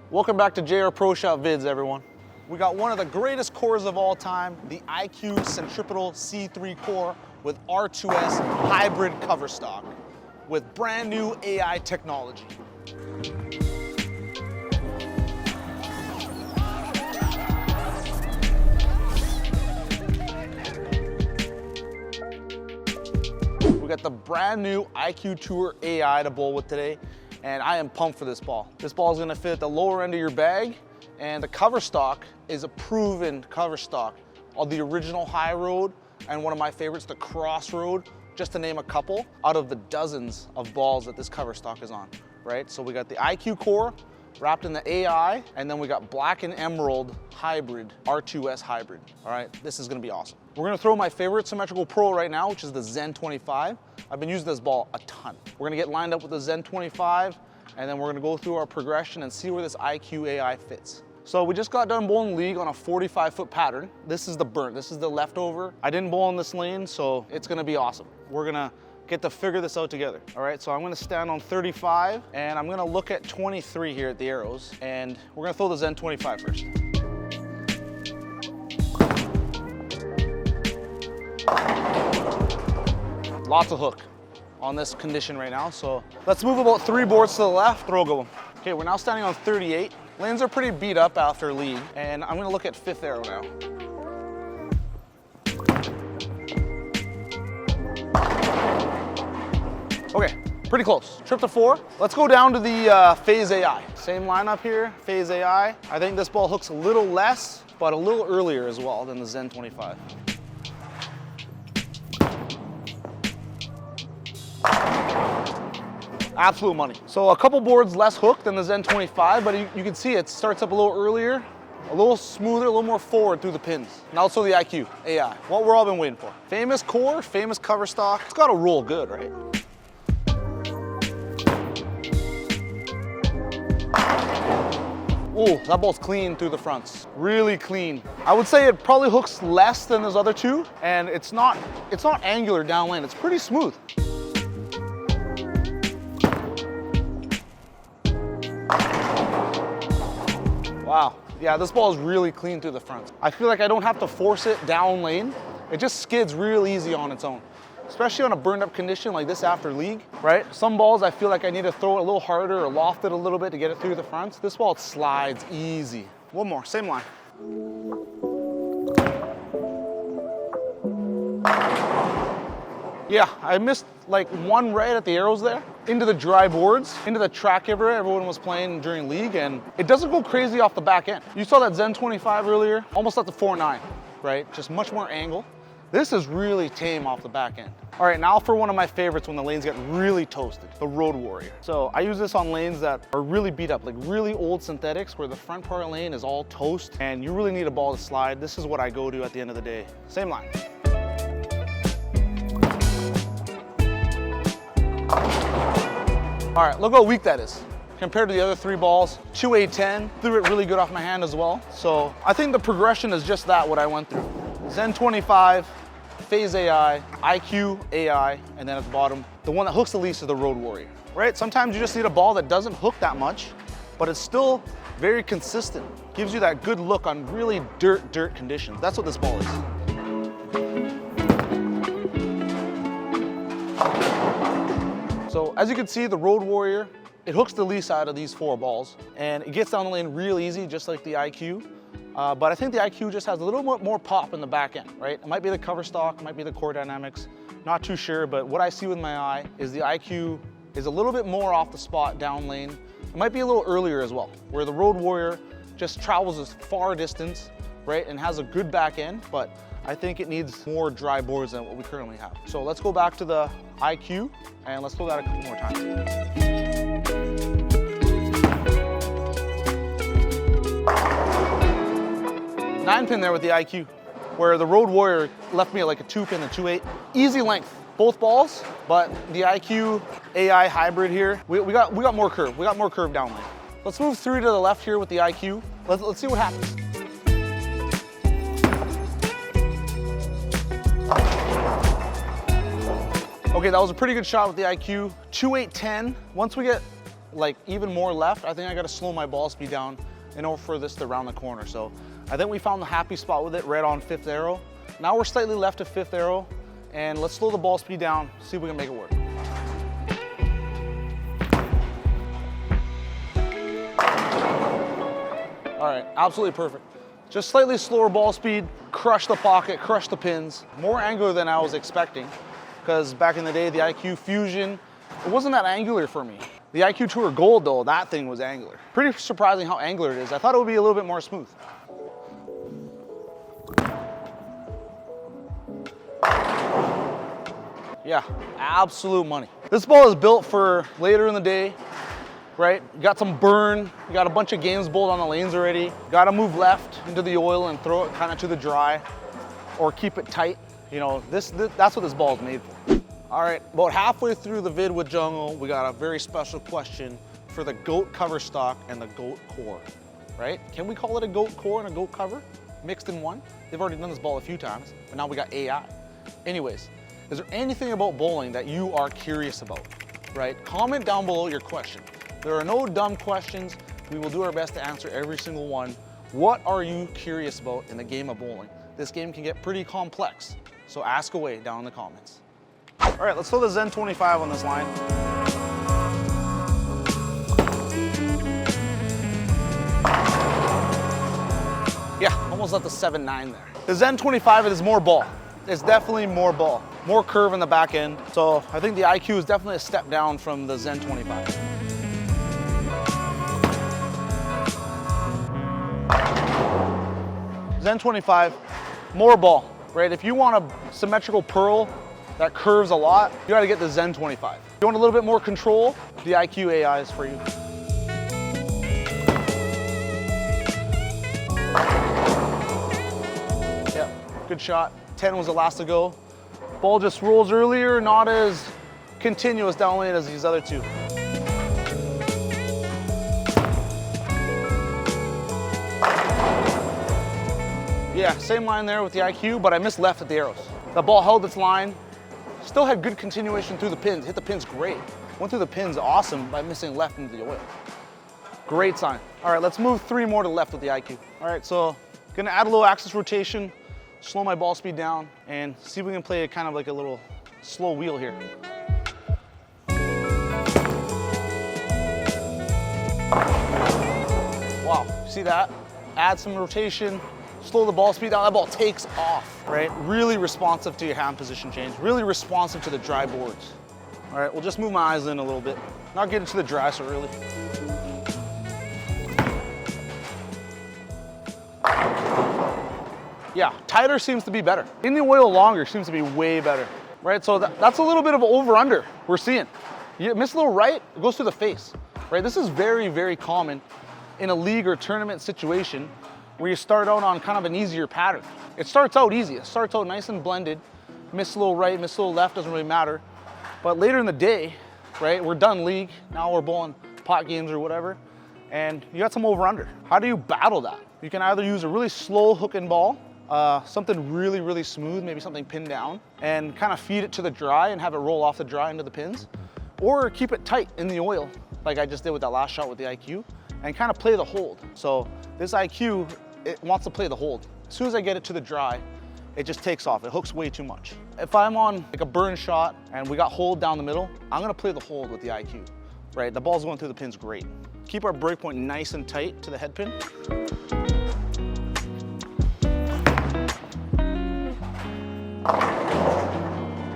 Welcome back to JR Pro Shop Vids, everyone. We got one of the greatest cores of all time, the IQ Centripetal C3 core with R2S hybrid cover stock with brand new AI technology. We got the brand new IQ Tour AI to bowl with today, and I am pumped for this ball. This ball is gonna fit at the lower end of your bag, and the cover stock is a proven cover stock of the original High Road and one of my favorites, the Crossroad, just to name a couple out of the dozens of balls that this cover stock is on, right? So we got the IQ core wrapped in the AI, and then we got black and emerald hybrid, R2S hybrid. All right, this is gonna be awesome. We're gonna throw my favorite symmetrical pro right now, which is the Zen 25. I've been using this ball a ton. We're gonna get lined up with the Zen 25, and then we're gonna go through our progression and see where this IQ AI fits. So we just got done bowling league on a 45-foot pattern. This is the burnt, this is the leftover. I didn't bowl in this lane, so it's gonna be awesome. We're gonna get to figure this out together. All right, so I'm gonna stand on 35, and I'm gonna look at 23 here at the arrows, and we're gonna throw the Zen 25 first. Lots of hook on this condition right now, so let's move about 3 boards to the left, throw a good one. Okay, we're now standing on 38. Lanes are pretty beat up after league, and I'm gonna look at 5th arrow now. Okay, pretty close. Trip to 4. Let's go down to the Phaze AI. Same lineup here, Phaze AI. I think this ball hooks a little less, but a little earlier as well than the Zen 25. Absolute money. So a couple boards less hooked than the Zen 25, but you can see it starts up a little earlier, a little smoother, a little more forward through the pins. And also the IQ AI, what we're all been waiting for. Famous core, famous cover stock. It's gotta roll good, right? Oh, that ball's clean through the fronts. Really clean. I would say it probably hooks less than those other two, and it's not angular down lane. It's pretty smooth. Wow, yeah, this ball is really clean through the front. I feel like I don't have to force it down lane. It just skids real easy on its own, especially on a burned up condition like this after league, right? Some balls I feel like I need to throw it a little harder or loft it a little bit to get it through the front. This ball slides easy. One more, same line. Yeah, I missed like one right at the arrows there, into the dry boards, into the track area everyone was playing during league, and it doesn't go crazy off the back end. You saw that Zen 25 earlier, almost at the 4.9, right? Just much more angle. This is really tame off the back end. All right, now for one of my favorites when the lanes get really toasted, the Road Warrior. So I use this on lanes that are really beat up, like really old synthetics where the front part of the lane is all toast and you really need a ball to slide. This is what I go to at the end of the day. Same line. All right, look how weak that is compared to the other 3 balls. 2-8-10, threw it really good off my hand as well. So I think the progression is just that, what I went through. Zen 25, Phaze AI, IQ AI, and then at the bottom, the one that hooks the least is the Road Warrior, right? Sometimes you just need a ball that doesn't hook that much, but it's still very consistent. Gives you that good look on really dirt conditions. That's what this ball is. So as you can see, the Road Warrior, it hooks the least out of these 4 balls, and it gets down the lane real easy, just like the IQ. But I think the IQ just has a little bit more pop in the back end, right? It might be the cover stock, it might be the core dynamics, not too sure, but what I see with my eye is the IQ is a little bit more off the spot down lane. It might be a little earlier as well, where the Road Warrior just travels as far distance, right? And has a good back end, but I think it needs more dry boards than what we currently have. So let's go back to the IQ and let's throw that a couple more times. 9-pin there with the IQ, where the Road Warrior left me at like a 2-pin and 2-8. Easy length, both balls, but the IQ AI hybrid here, we got more curve. We got more curve down lane. Let's move 3 to the left here with the IQ. Let's see what happens. Okay, that was a pretty good shot with the IQ. 2-8-10. Once we get like even more left, I think I gotta slow my ball speed down in order for this to round the corner. So I think we found the happy spot with it right on 5th arrow. Now we're slightly left of 5th arrow, and let's slow the ball speed down, see if we can make it work. All right, absolutely perfect. Just slightly slower ball speed, crush the pocket, crush the pins. More angular than I was expecting, because back in the day, the IQ Fusion, it wasn't that angular for me. The IQ Tour Gold though, that thing was angular. Pretty surprising how angular it is. I thought it would be a little bit more smooth. Yeah, absolute money. This ball is built for later in the day, right? You got some burn, you got a bunch of games bowled on the lanes already. Gotta move left into the oil and throw it kind of to the dry, or keep it tight. You know, that's what this ball is made for. All right, about halfway through the vid with Jungo, we got a very special question for the GOAT cover stock and the GOAT core, right? Can we call it a GOAT core and a GOAT cover mixed in one? They've already done this ball a few times, but now we got AI. Anyways, is there anything about bowling that you are curious about, right? Comment down below your question. There are no dumb questions. We will do our best to answer every single one. What are you curious about in the game of bowling? This game can get pretty complex, so ask away down in the comments. All right, let's throw the Zen 25 on this line. Yeah, almost left the 7-9 there. The Zen 25 is more ball. It's definitely more ball, more curve in the back end. So I think the IQ is definitely a step down from the Zen 25. Zen 25, more ball, right? If you want a symmetrical pearl that curves a lot, you gotta get the Zen 25. If you want a little bit more control, the IQ AI is for you. Yeah, good shot. 10 was the last to go. Ball just rolls earlier, not as continuous down lane as these other two. Yeah, same line there with the IQ, but I missed left at the arrows. The ball held its line, still had good continuation through the pins, hit the pins great. Went through the pins awesome by missing left into the oil. Great sign. All right, let's move 3 more to the left with the IQ. All right, so gonna add a little axis rotation, slow my ball speed down, and see if we can play it kind of like a little slow wheel here. Wow, see that? Add some rotation, slow the ball speed down, that ball takes off, right? Really responsive to your hand position change, really responsive to the dry boards. All right, we'll just move my eyes in a little bit, not get into the dry so early. Yeah, tighter seems to be better. In the oil longer seems to be way better, right? So that's a little bit of over-under we're seeing. You miss a little right, it goes through the face, right? This is very, very common in a league or tournament situation where you start out on kind of an easier pattern. It starts out easy, it starts out nice and blended, miss a little right, miss a little left, doesn't really matter. But later in the day, right, we're done league, now we're bowling pot games or whatever, and you got some over-under. How do you battle that? You can either use a really slow hook and ball, something really, really smooth, maybe something pinned down, and kind of feed it to the dry and have it roll off the dry into the pins, or keep it tight in the oil, like I just did with that last shot with the IQ, and kind of play the hold. So this IQ, it wants to play the hold. As soon as I get it to the dry, it just takes off. It hooks way too much. If I'm on like a burn shot and we got hold down the middle, I'm gonna play the hold with the IQ, right? The ball's going through the pins great. Keep our break point nice and tight to the head pin.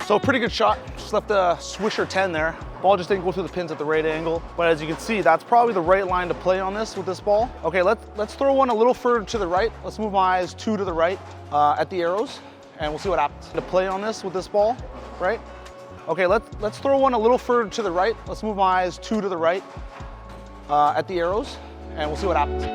So pretty good shot, just left the swisher 10 there. Ball just didn't go through the pins at the right angle, but as you can see, that's probably the right line to play on this with this ball. Okay, let's throw one a little further to the right. Let's move my eyes 2 to the right at the arrows, and we'll see what happens. To play on this with this ball, right? Okay, let's throw one a little further to the right. Let's move my eyes 2 to the right at the arrows, and we'll see what happens.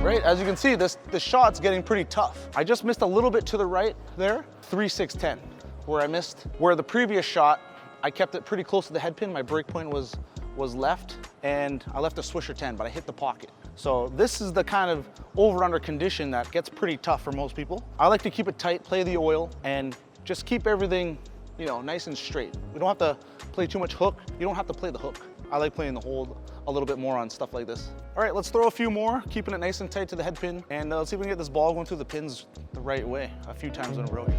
Right, as you can see, this shot's getting pretty tough. I just missed a little bit to the right there, 3-6-10, where I missed. Where the previous shot, I kept it pretty close to the head pin. My break point was left, and I left a swisher 10, but I hit the pocket. So this is the kind of over-under condition that gets pretty tough for most people. I like to keep it tight, play the oil, and just keep everything you know, nice and straight. We don't have to play too much hook. You don't have to play the hook. I like playing the hold a little bit more on stuff like this. All right, let's throw a few more, keeping it nice and tight to the head pin. And let's see if we can get this ball going through the pins the right way a few times in a row here.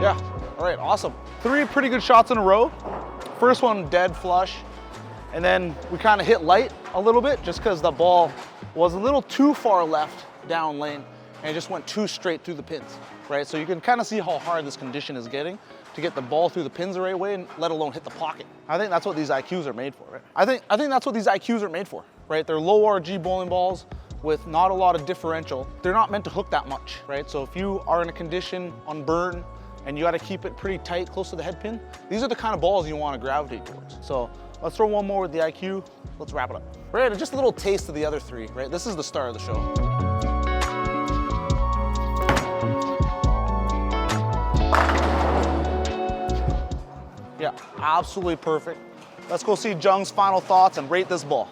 Yeah, all right, awesome. 3 pretty good shots in a row. First one dead flush, and then we kind of hit light a little bit just because the ball was a little too far left down lane and it just went too straight through the pins, right? So you can kind of see how hard this condition is getting to get the ball through the pins the right way and let alone hit the pocket. I think that's what these IQs are made for, right? I think that's what these IQs are made for, right? They're low RG bowling balls with not a lot of differential. They're not meant to hook that much, right? So if you are in a condition on burn and you gotta keep it pretty tight, close to the head pin, these are the kind of balls you wanna gravitate towards. So let's throw one more with the IQ. Let's wrap it up. Right, just a little taste of the other 3, right? This is the star of the show. Yeah, absolutely perfect. Let's go see Jung's final thoughts and rate this ball.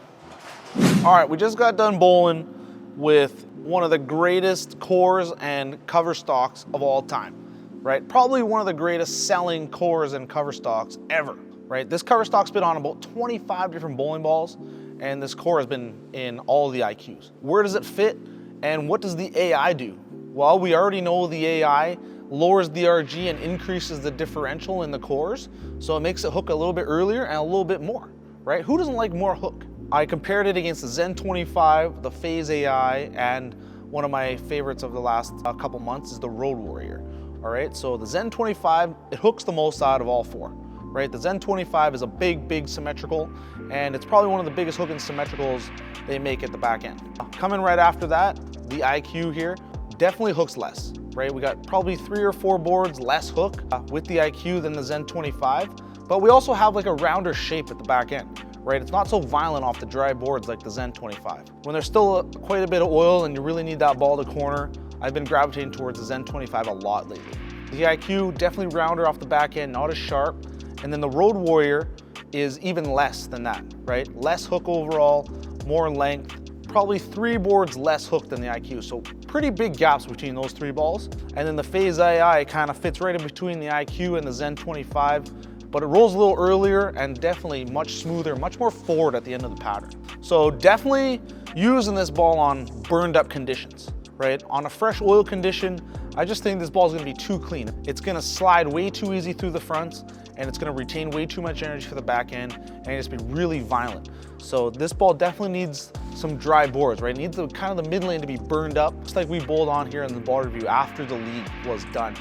All right, we just got done bowling with one of the greatest cores and cover stocks of all time, right? Probably one of the greatest selling cores and cover stocks ever, right? This cover stock's been on about 25 different bowling balls, and this core has been in all of the IQs. Where does it fit, and what does the AI do? Well, we already know the AI lowers the RG and increases the differential in the cores, so it makes it hook a little bit earlier and a little bit more, right? Who doesn't like more hook? I compared it against the Zen 25, the Phaze AI, and one of my favorites of the last couple months is the Road Warrior. All right, so the Zen 25, it hooks the most out of all 4, right? The Zen 25 is a big symmetrical, and it's probably one of the biggest hooking symmetricals they make at the back end. Coming right after that, the IQ here definitely hooks less, right? We got probably 3 or 4 boards less hook with the IQ than the Zen 25, but we also have like a rounder shape at the back end, right? It's not so violent off the dry boards like the Zen 25. When there's still quite a bit of oil and you really need that ball to corner, I've been gravitating towards the Zen 25 a lot lately. The IQ definitely rounder off the back end, not as sharp. And then the Road Warrior is even less than that, right? Less hook overall, more length, probably 3 boards less hook than the IQ. So pretty big gaps between those 3 balls. And then the Phaze AI kind of fits right in between the IQ and the Zen 25, but it rolls a little earlier and definitely much smoother, much more forward at the end of the pattern. So definitely using this ball on burned up conditions, right? On a fresh oil condition, I just think this ball is gonna be too clean. It's gonna slide way too easy through the fronts, and it's gonna retain way too much energy for the back end, and just be really violent. So this ball definitely needs some dry boards, right? It needs the kind of the mid lane to be burned up, just like we bowled on here in the ball review after the league was done,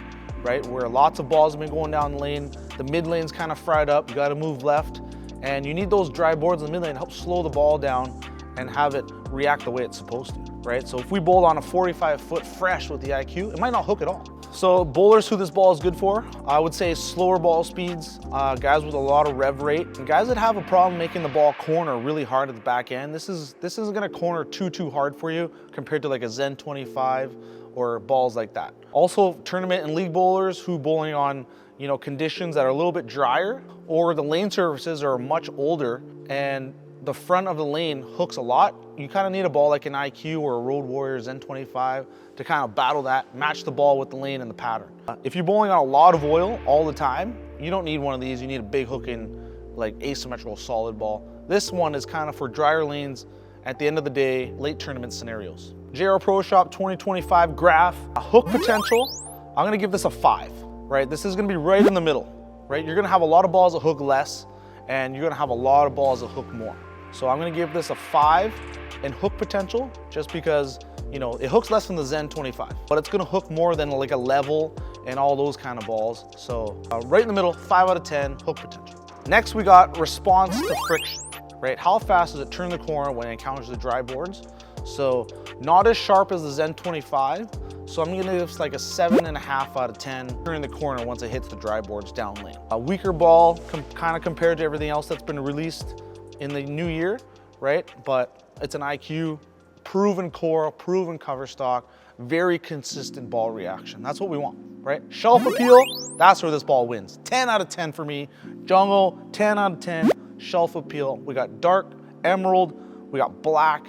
right? Where lots of balls have been going down the lane, the mid lane's kind of fried up, you gotta move left, and you need those dry boards in the mid lane to help slow the ball down and have it react the way it's supposed to, right? So if we bowled on a 45-foot fresh with the IQ, it might not hook at all. So bowlers who this ball is good for, I would say slower ball speeds, guys with a lot of rev rate, and guys that have a problem making the ball corner really hard at the back end. This isn't gonna corner too hard for you compared to like a Zen 25 or balls like that. Also, tournament and league bowlers who bowling on, you know, conditions that are a little bit drier, or the lane surfaces are much older and the front of the lane hooks a lot, you kind of need a ball like an IQ or a Road Warrior Zen 25 to kind of battle that, match the ball with the lane and the pattern. If you're bowling on a lot of oil all the time, you don't need one of these. You need a big hooking, like asymmetrical solid ball. This one is kind of for drier lanes, at the end of the day, late tournament scenarios. JR Pro Shop 2025 graph, hook potential, I'm gonna give this a 5, right? This is gonna be right in the middle, right? You're gonna have a lot of balls that hook less, and you're gonna have a lot of balls that hook more. So I'm gonna give this a 5 in hook potential, just because, you know, it hooks less than the Zen 25, but it's gonna hook more than like a level and all those kind of balls. So right in the middle, 5 out of 10 hook potential. Next, we got response to friction, right? How fast does it turn the corner when it encounters the dry boards? So not as sharp as the Zen 25, so I'm gonna give this like a 7.5 out of 10 turning the corner once it hits the dry boards down lane. A weaker ball kind of compared to everything else that's been released in the new year, right? But it's an IQ, proven core, proven cover stock, very consistent ball reaction. That's what we want, right? Shelf appeal, that's where this ball wins. 10 out of 10 for me. Jungo, 10 out of 10. Shelf appeal. We got dark emerald, we got black,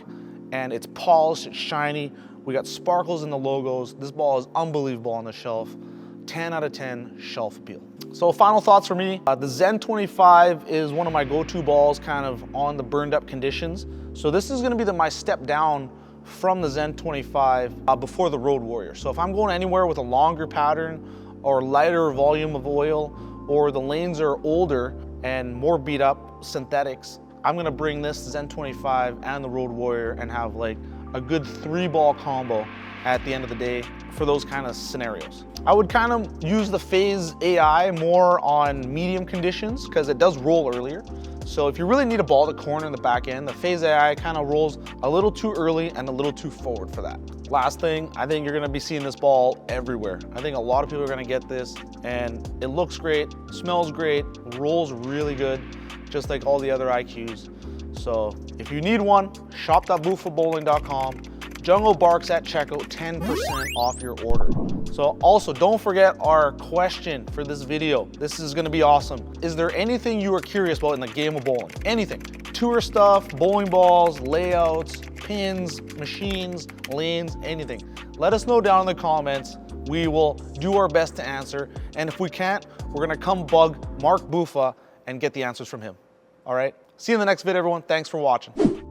and it's polished, it's shiny. We got sparkles in the logos. This ball is unbelievable on the shelf. 10 out of 10 shelf appeal. So final thoughts for me. The Zen 25 is one of my go-to balls kind of on the burned up conditions. So this is gonna be my step down from the Zen 25 before the Road Warrior. So if I'm going anywhere with a longer pattern or lighter volume of oil, or the lanes are older and more beat up synthetics, I'm gonna bring this Zen 25 and the Road Warrior and have like a good 3-ball combo at the end of the day for those kind of scenarios. I would kind of use the Phaze AI more on medium conditions because it does roll earlier. So if you really need a ball to corner in the back end, the Phaze AI kind of rolls a little too early and a little too forward for that. Last thing, I think you're gonna be seeing this ball everywhere. I think a lot of people are gonna get this, and it looks great, smells great, rolls really good, just like all the other IQs. So if you need one, shop.bufabowling.com. Jungo barks at checkout, 10% off your order. So also don't forget our question for this video. This is gonna be awesome. Is there anything you are curious about in the game of bowling? Anything. Tour stuff, bowling balls, layouts, pins, machines, lanes, anything. Let us know down in the comments. We will do our best to answer. And if we can't, we're gonna come bug Mark Bufa and get the answers from him. All right? See you in the next video, everyone. Thanks for watching.